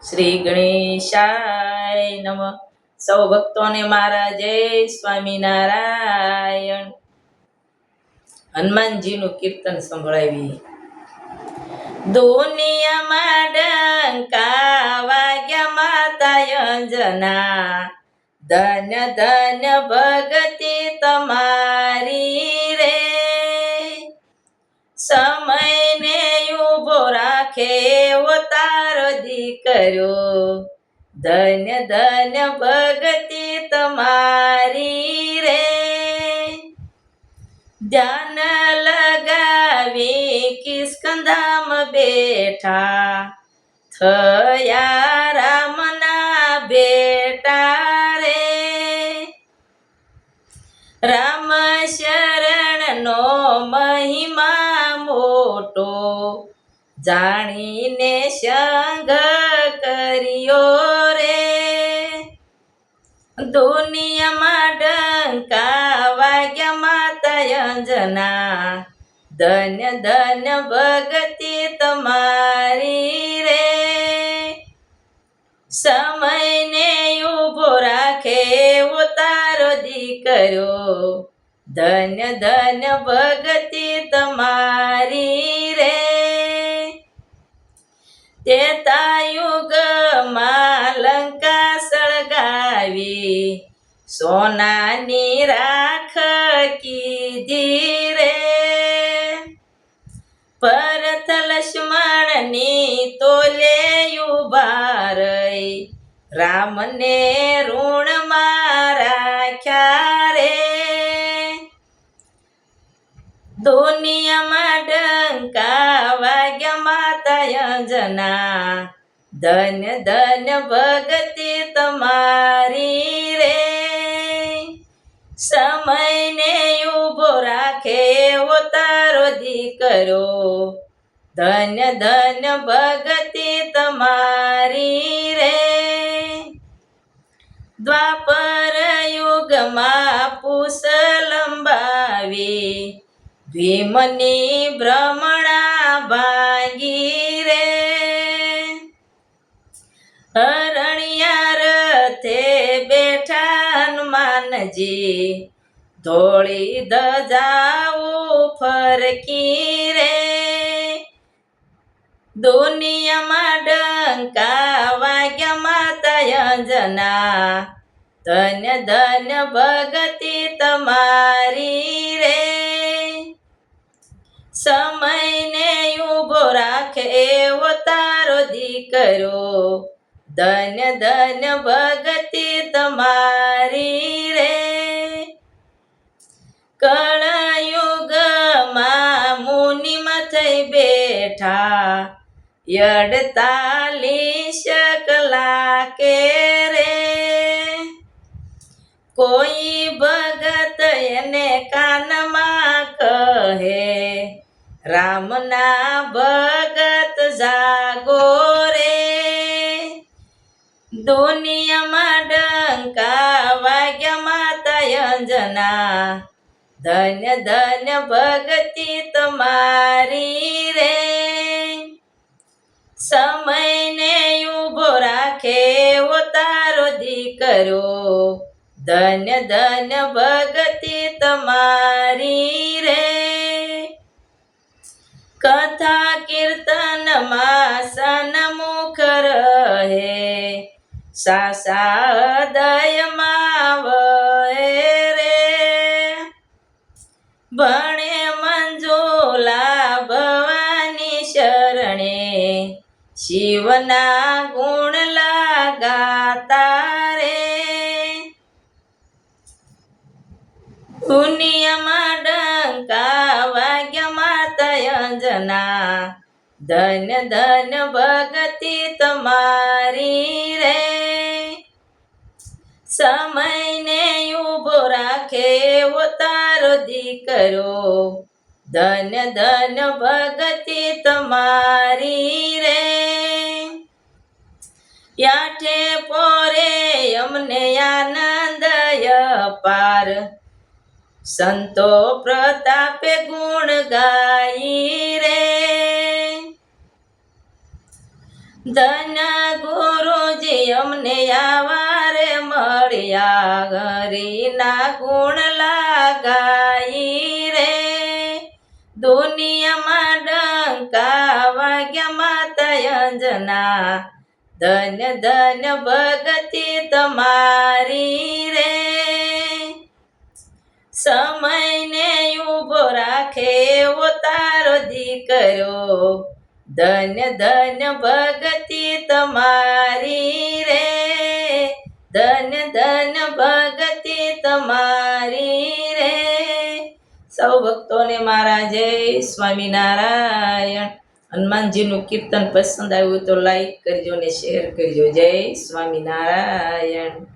શ્રી ગણેશાય નમઃ. સૌ ભક્તોને મારા જય સ્વામિનારાયણ. હનુમાનજીનું કીર્તન સંભળાવી. દુનિયામાં ડંકા વાગ્યા માતા અંજના, ધન્ય ધન્ય ભગતિ તમારી રે. સમયને ઉભો રાખે એવો તારો દીકરો, ધન્ય ધન્ય ભગતિ તમારી રે. ધ્યાન લગાવી કિસ્કંધામ બેઠા, થયા રામના બેટા રે. રામ શરણનો મહિમા મોટો, જાણીને સંગ કર્યો રે. દુનિયામાં ડંકા વાગ્યા માતા અંજના, ધન્ય ધન્ય ભગતિ તમારી રે. સમયને ઉભો રાખે એવો તારો દીકરો, ધન્ય ધન્ય ભગતિ તમારી રે. તેતા યુગમાં લંકા સળગાવી, સોનાની રાખ કીધી રે. ભરત લક્ષ્મણની તોલે ઉભા રહી, રામને ઋણમાં રાખ્યા રે. દુનિયામાં ડંકા વાગ્યા માતા અંજના, ધન્ય ધન્ય ભગતિ તમારી રે. સમયને ઉભો રાખે એવો તારો દીકરો, ધન્ય ધન્ય ભગતિ તમારી રે. દ્વાપર યુગમાં પૂસ લંબાવી, ભીમની ભ્રમણા ભાંગી રે. હરણિયા રથે બેઠા હનુમાનજી, ધોળી ધજાઓ ફરકી રે. દુનિયામાં ડંકા વાગ્યા માતા અંજના, ધન્ય ધન્ય ભગતિ તમારી રે. સમયને ઉભો રાખે એવો તારો દીકરો, ધન્ય ધન્ય ભગતિ તમારી રે. કળયુગમાં મુનિમાં થઈ બેઠા, 48 કલાકે રે. કોઈ ભગત એને કાનમાં કહે, રામના ભગત જાગો રે. દુનિયામાં ડંકા વાગ્યા માતા અંજના, ધન્ય ધન્ય ભગતિ તમારી રે. સમયને ઉભો રાખે એવો તારો દીકરો, ધન્ય ધન્ય ભગતિ તમારી રે. કથા કીર્તનમાં સન્મુખ રહે, સાસા હૃદયમાં વહે રે. ભણે મંજુલા ભવાની શરણે, શિવના ગુણ ગાતા રે. દુનિયામાં ડંકા વાગ્યા માતા અંજના, ધન્ય ધન્ય ભગતિ તમારી રે. સમયને ઉભો રાખે એવો તારો દીકરો, ધન્ય ધન્ય ભગતિ તમારી રે. યાઠે પોરે અમને આનંદ અપાર, સંતો પ્રતાપે ગુણ ગાઈ રે. ધન્ય ગુરુ તમને આવારે મળ્યા હરિના ગુણ લાગાઈ રે દુનિયામાં ડંકા વાગ્યા માતા અંજના ધન્ય ધન્ય ભગતિ તમારી રે સમયને ઊભો રાખે એવો તારો દીકરો ધન્ય ધન્ય ભગતિ તમારી રે ધન્ય ધન્ય ભગતિ તમારી રે સૌ ભક્તોને મારા જય સ્વામિનારાયણ હનુમાનજીનું કીર્તન પસંદ આવ્યું તો લાઈક કરજો ને શેર કરજો જય સ્વામિનારાયણ